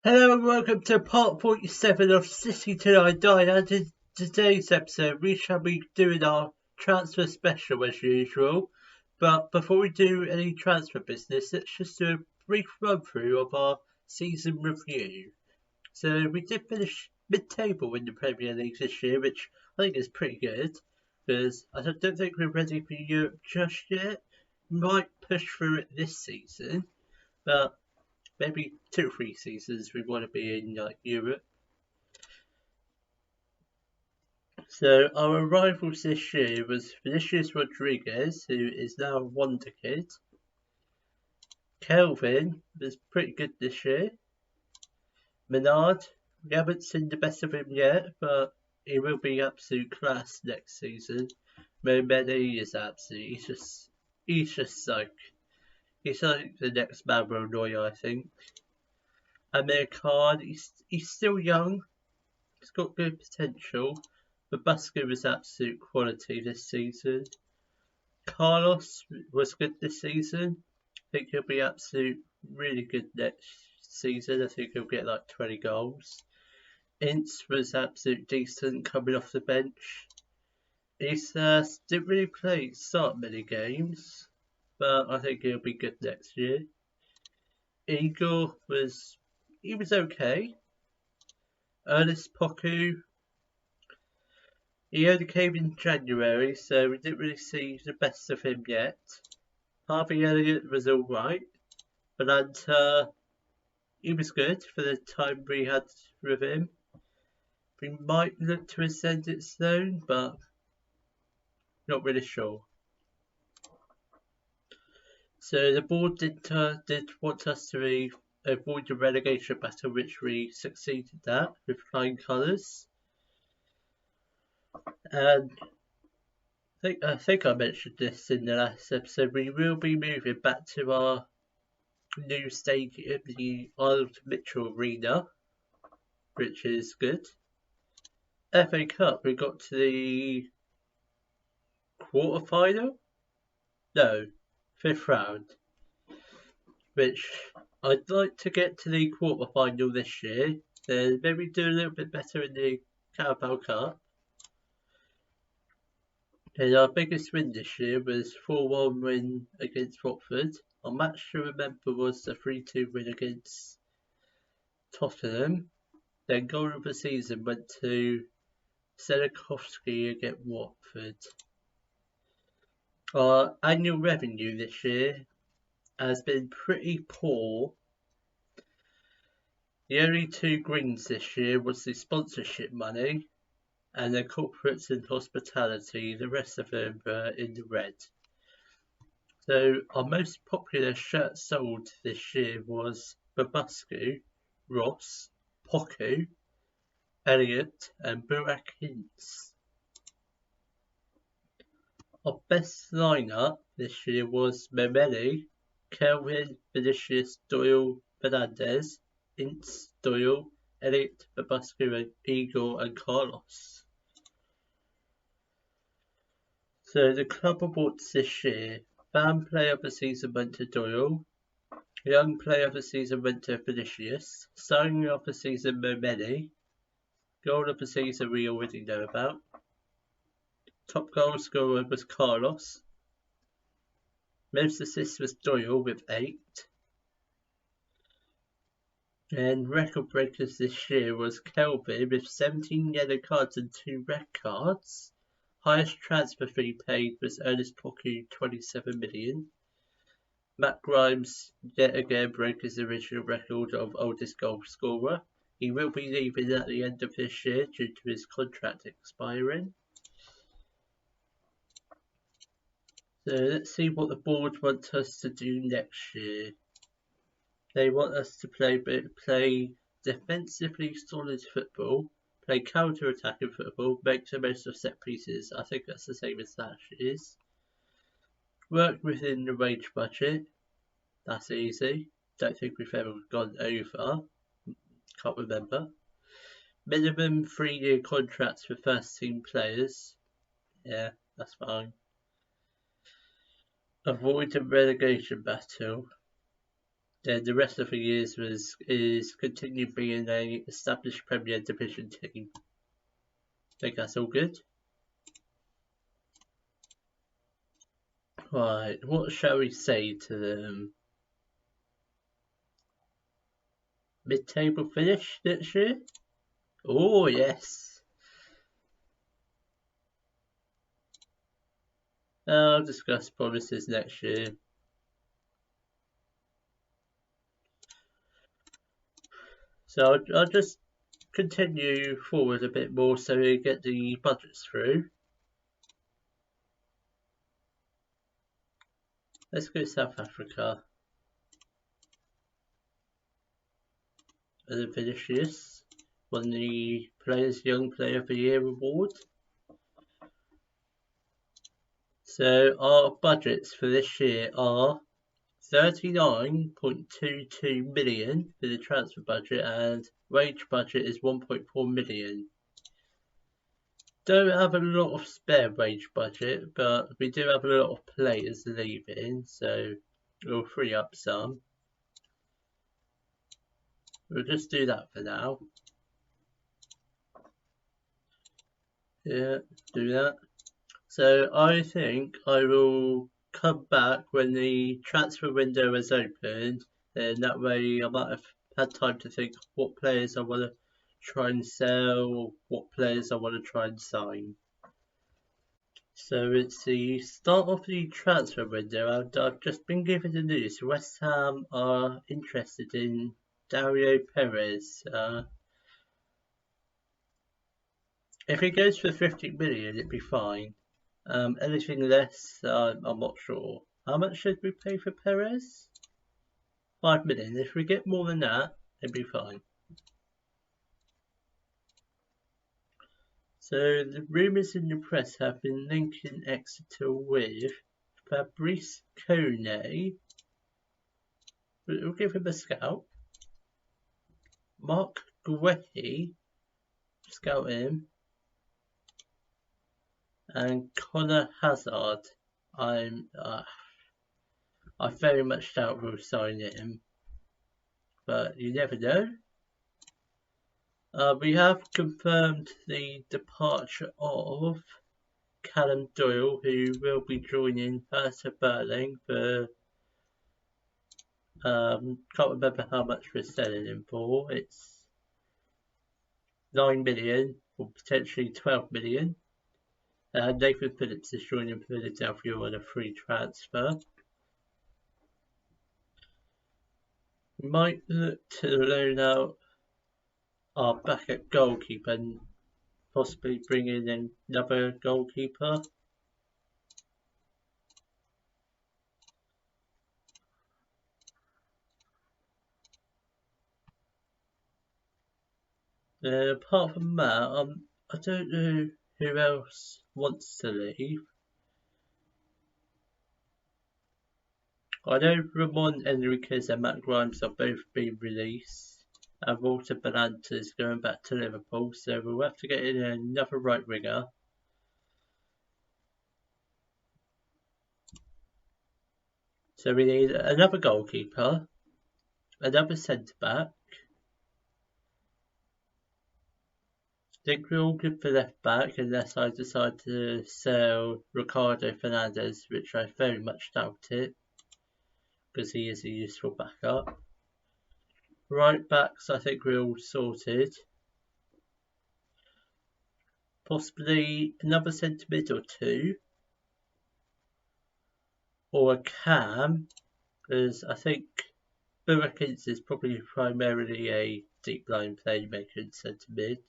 Hello and welcome to part 47 of City Till I Die. And in today's episode, we shall be doing our transfer special as usual. But before we do any transfer business, let's just do a brief run through of our season review. So we did finish mid-table in the Premier League this year, which I think is pretty good, because I don't think we're ready for Europe just yet. We might push through it this season, but maybe 2 or 3 seasons we want to be in Europe. So our arrivals this year was Vinicius Rodriguez, who is now a wonder kid. Kelvin was pretty good this year. Menard, we haven't seen the best of him yet, but he will be absolute class next season. Momeni is absolute. He's like the next Mauro Neuer, I think. Amir Khan, he's still young. He's got good potential. But Busco was absolute quality this season. Carlos was good this season. I think he'll be really good next season. I think he'll get like 20 goals. Ince was absolute decent coming off the bench. Issa didn't really start many games, but I think he'll be good next year. Igor was okay. Ernest Poku, he only came in January, so we didn't really see the best of him yet. Harvey Elliott was alright. Belanta, he was good for the time we had with him. We might look to ascend it soon, but not really sure. So the board did want us to avoid the relegation battle, which we succeeded at with flying colours. And I think I mentioned this in the last episode. We will be moving back to our new stadium, the Arnold Mitchell Arena, which is good. FA Cup, we got to the quarter-final? No, 5th round. Which I'd like to get to the quarter-final this year. Then maybe do a little bit better in the Carabao Cup. And our biggest win this year was 4-1 win against Watford. Our match to remember was the 3-2 win against Tottenham. Then goal of the season went to Selakovsky against Watford. Our annual revenue this year has been pretty poor. The only 2 greens this year was the sponsorship money and the corporates and hospitality. The rest of them were in the red. So our most popular shirt sold this year was Babuscu, Ross, Poku, Elliott and Burak Ince. Our best lineup this year was Momeni, Kelvin, Vinicius, Doyle, Fernandez, Ince, Doyle, Elliott, Babuscu and Igor and Carlos. So the club awards this year, fan player of the season went to Doyle, young player of the season went to Vinicius, signing of the season Momeni, goal of the season we already know about, top goal scorer was Carlos, most assists was Doyle with 8, and record breakers this year was Kelvin with 17 yellow cards and 2 red cards. Highest transfer fee paid was Ernest Poku, 27 million. Matt Grimes yet again broke his original record of oldest goal scorer. He will be leaving at the end of this year due to his contract expiring. So let's see what the board wants us to do next year. They want us to play defensively solid football, play counter-attacking football, make the most of set pieces. I think that's the same as last year's. Work within the wage budget. That's easy. Don't think we've ever gone over. Can't remember. Minimum 3-year contracts for first team players. Yeah, that's fine. Avoid a relegation battle. Then the rest of the years is continue being a established Premier Division team. I think that's all good. Right, what shall we say to them? Mid-table finish next year? Oh yes. I'll discuss promises next year. So I'll just continue forward a bit more so we get the budgets through. Let's go South Africa. And then Vinicius won the Young Player of the Year award. So our budgets for this year are 39.22 million for the transfer budget, and wage budget is 1.4 million. Don't have a lot of spare wage budget, but we do have a lot of players leaving, so we'll free up some. We'll just do that for now. Yeah, do that. So I think I will come back when the transfer window is opened, and that way I might have had time to think what players I want to try and sell, or what players I want to try and sign. So it's the start of the transfer window, and I've just been given the news West Ham are interested in Dario Perez. If he goes for 50 million, it'd be fine. Anything less, I'm not sure. How much should we pay for Perez? 5 million. If we get more than that, it'd be fine. So the rumours in the press have been linking Exeter with Fabrice Kone. We'll give him a scout. Mark Guehi, scout him. And Connor Hazard. I very much doubt we'll sign him, but you never know. We have confirmed the departure of Callum Doyle, who will be joining Hertha Berlin for can't remember how much we're selling him for. It's 9 million or potentially 12 million. Nathan Phillips is joining Philadelphia on a free transfer. We might look to loan out our backup goalkeeper and possibly bring in another goalkeeper. Apart from that, I don't know who else wants to leave. I know Ramon Enriquez and Matt Grimes are both being released, and Walter Belanta is going back to Liverpool, so we'll have to get in another right winger. So we need another goalkeeper, another centre back. I think we're all good for left back unless I decide to sell Ricardo Fernandez, which I very much doubt it, because he is a useful backup. Right backs, I think we're all sorted. Possibly another centre mid or two. Or a cam, because I think Burakins is probably primarily a deep line playmaker in centre mid.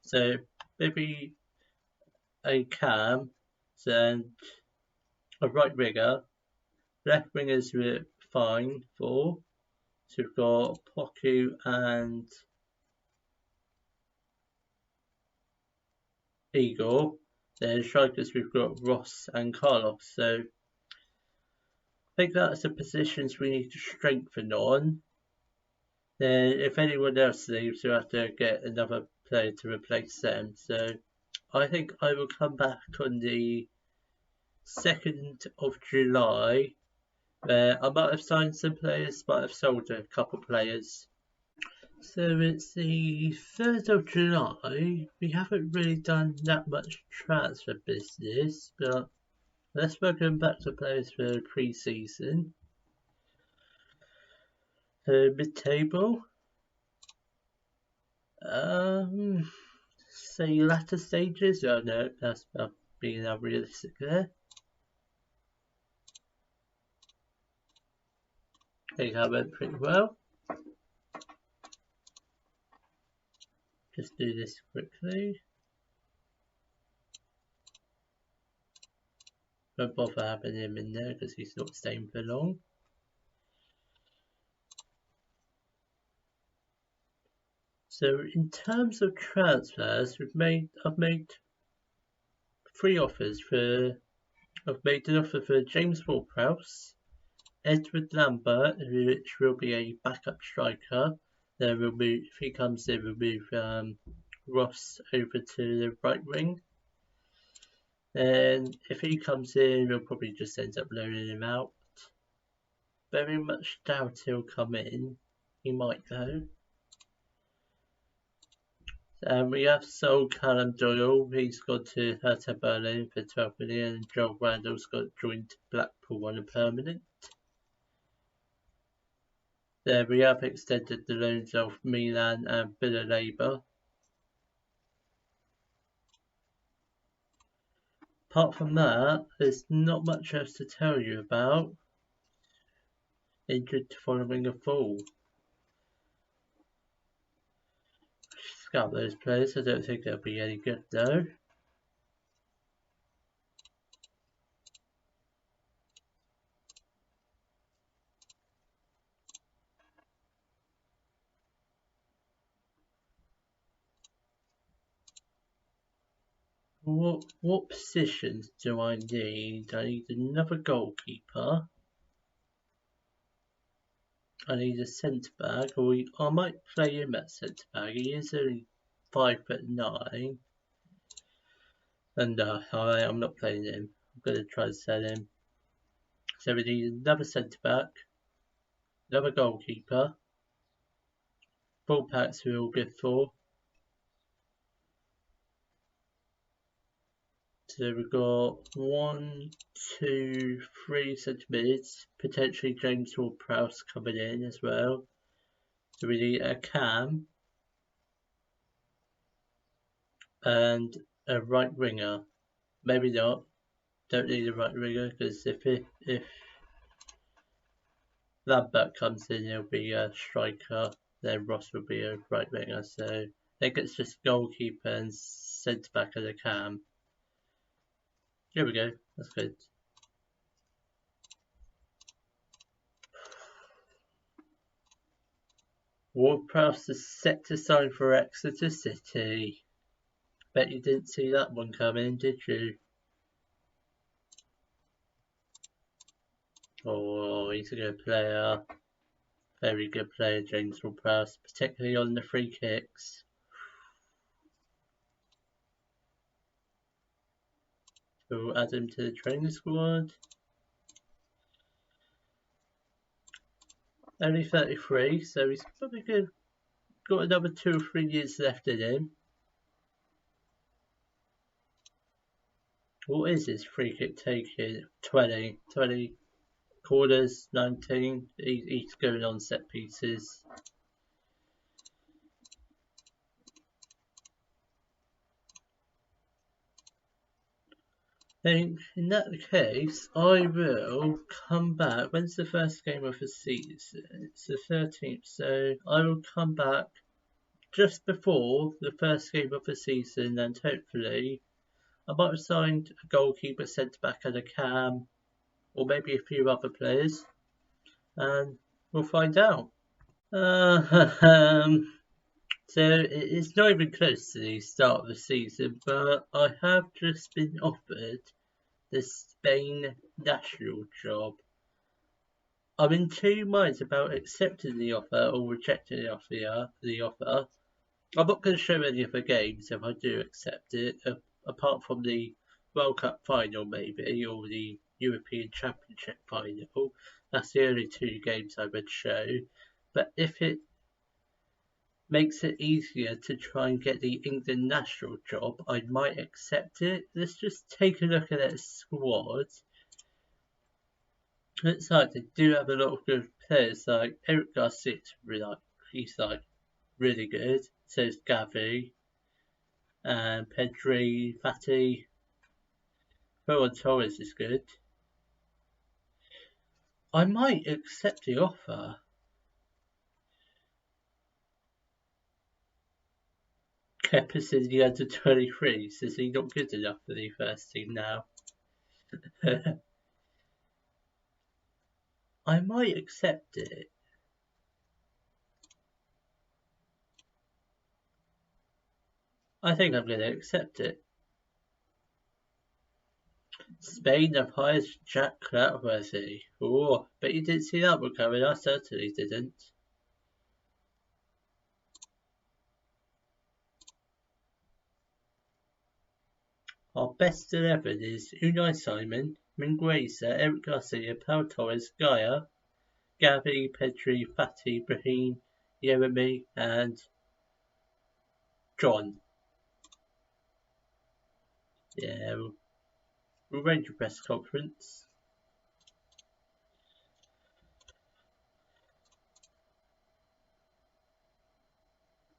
So maybe a cam and a right winger. Left wingers were fine for. So we've got Poku and Igor. Then strikers we've got Ross and Carlos. So I think that's the positions we need to strengthen on. Then if anyone else leaves, we'll have to get another player to replace them. So I think I will come back on the 2nd of July I might have signed some players, might have sold a couple players. So it's the 3rd of July. We haven't really done that much transfer business, but let's welcome back to players for pre-season. So mid-table. Say latter stages. Oh no, that's being unrealistic there. I think I went pretty well. Just do this quickly. Don't bother having him in there because he's not staying for long. So in terms of transfers, I've made 3 offers for. I've made an offer for James Ward-Prowse, Edward Lambert, which will be a backup striker. Then if he comes in, we'll move Ross over to the right wing. And if he comes in, we'll probably just end up loaning him out. Very much doubt he'll come in. He might though. We have sold Callum Doyle. He's gone to Hertha Berlin for 12 million. And Joel Randall's got joined Blackpool on a permanent. There we have extended the loans of Milan and Villa Labour. Apart from that, there's not much else to tell you about. Injured following a fall. Scout those players. I don't think they'll be any good though. What positions do I need? I need another goalkeeper. I need a centre back, or I might play him at centre back. He is only 5'9", and I'm not playing him. I'm going to try to sell him. So we need another centre back, another goalkeeper. Full packs we're all good for. So we've got 1, 2, 3 centre mids, potentially James Ward-Prowse coming in as well. So we need a cam and a right winger. Maybe not. Don't need a right winger because if Lambert comes in, he'll be a striker. Then Ross will be a right winger. So I think it's just goalkeeper and centre back as a cam. Here we go. That's good. Ward-Prowse is set to sign for Exeter City. Bet you didn't see that one coming, did you? Oh, he's a good player. Very good player, James Ward-Prowse, particularly on the free kicks. We'll add him to the training squad. Only 33, so he's probably good. Got another 2 or 3 years left in him. What is his free kick taking? 20 corners, 19. He's going on set pieces. I think in that case, I will come back. When's the first game of the season? It's the 13th, so I will come back just before the first game of the season, and hopefully I might have signed a goalkeeper, centre back, and a cam, or maybe a few other players, and we'll find out. So it's not even close to the start of the season, but I have just been offered the Spain national job. I'm in 2 minds about accepting the offer or rejecting the offer. I'm not going to show any other games if I do accept it, apart from the World Cup final maybe, or the European Championship final. That's the only 2 games I would show. But if it makes it easier to try and get the England national job, I might accept it. Let's just take a look at their squad. Looks like they do have a lot of good players, like Eric Garcia, he's really good. So is Gavi and Pedri, Fati. Thrawn Torres is good. I might accept the offer. Kepa's in the under 23s. Is he not good enough for the first team now? I might accept it. I think I'm going to accept it. Spain have hired Jack Clatworthy. Oh, but you didn't see that one coming. I certainly didn't. Our best 11 is Unai Simon, Mingueza, Eric Garcia, Pau Torres, Gaia, Gavi, Pedri, Fati, Brahim, Jeremy, and John. Yeah, we'll arrange a press conference.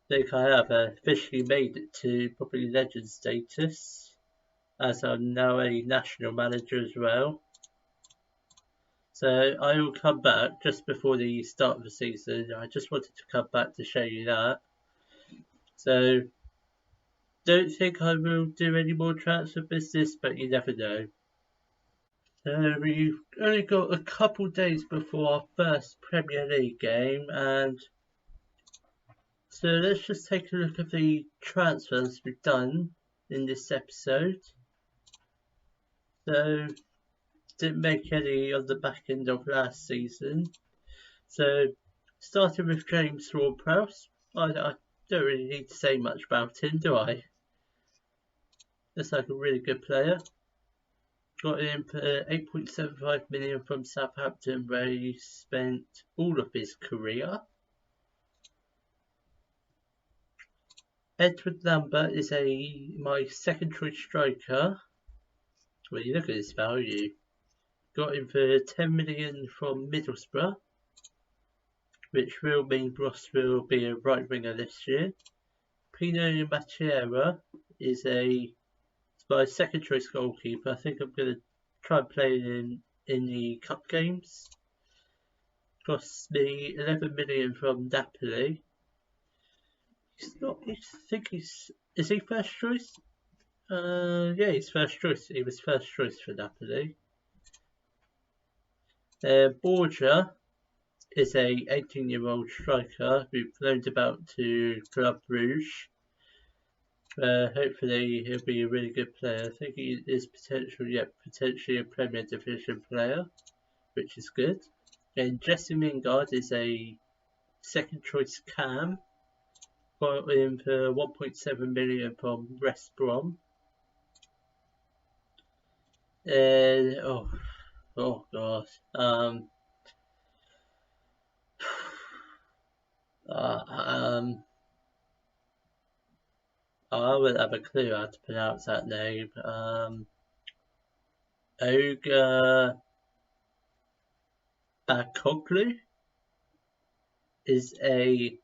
I think I have officially made it to probably legend status, as I'm now a national manager as well. So I will come back just before the start of the season. I just wanted to come back to show you that. So don't think I will do any more transfer business, but you never know. So we've only got a couple days before our first Premier League game, and so let's just take a look at the transfers we've done in this episode. So didn't make any on the back end of last season. So starting with James Thrawn-Prowse, I don't really need to say much about him, do I? Looks like a really good player. Got him for 8.75 million from Southampton, where he spent all of his career. Edward Lambert is my second choice striker. Well, you look at his value. Got him for 10 million from Middlesbrough, which will mean Ross will be a right winger this year. Pino Matiera is my second choice goalkeeper. I think I'm going to try and play him in the cup games. Costs me 11 million from Napoli. Is he first choice? Yeah, he's first choice. He was first choice for Napoli. Borja is a 18-year-old striker who loaned about to Club Brugge. Hopefully he'll be a really good player. I think he is potentially a Premier Division player, which is good. And Jesse Lingard is a second choice cam. Got him for 1.7 million from West Brom. And oh god. I wouldn't have a clue how to pronounce that name. Oga Bakoglu is a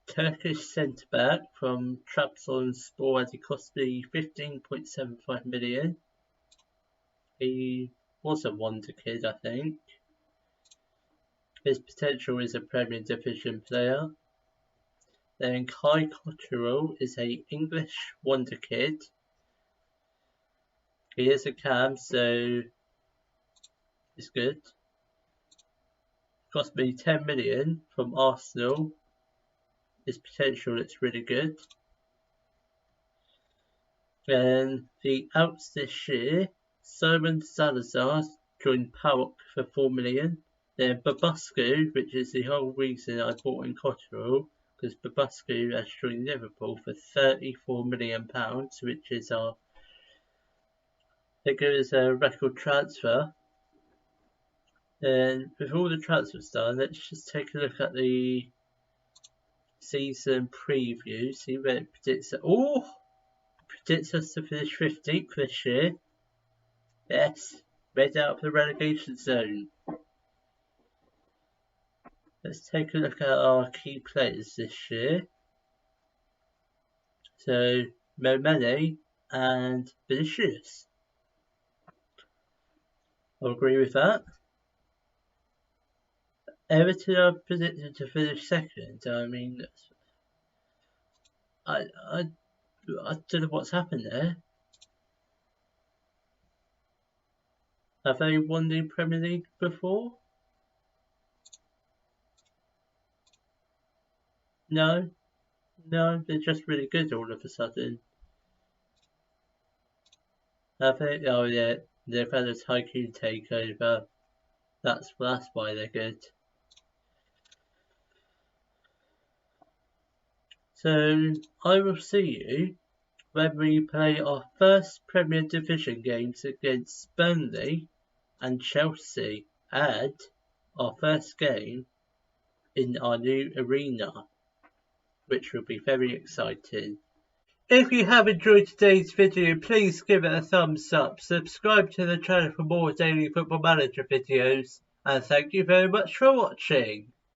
Turkish centre-back from Trabzonspor, and he cost me 15.75 million. He was a wonder kid, I think. His potential is a Premier Division player. Then Kai Cotterill is a English wonder kid. He is a cam, so it's good. Cost me 10 million from Arsenal. His potential looks really good. Then the outs this year, Simon Salazar joined PAOK for 4 million. Then Babuscu, which is the whole reason I bought in Cotterill, because Babuscu has joined Liverpool for £34 million, which is I think it was a record transfer. And with all the transfers done, let's just take a look at the season preview, see where it predicts it. Oh! Predicts us to finish 15th this year. Yes, right out of the relegation zone. Let's take a look at our key players this year. So, Momene and Vinicius. I'll agree with that. Everton are predicted to finish second. I mean, I don't know what's happened there. Have they won the Premier League before? No, they're just really good all of a sudden. Have they? Oh yeah, they've had a tycoon takeover. That's why they're good. So I will see you when we play our first Premier Division games against Burnley and Chelsea, and our first game in our new arena, which will be very exciting. If you have enjoyed today's video, please give it a thumbs up, subscribe to the channel for more daily Football Manager videos, and thank you very much for watching.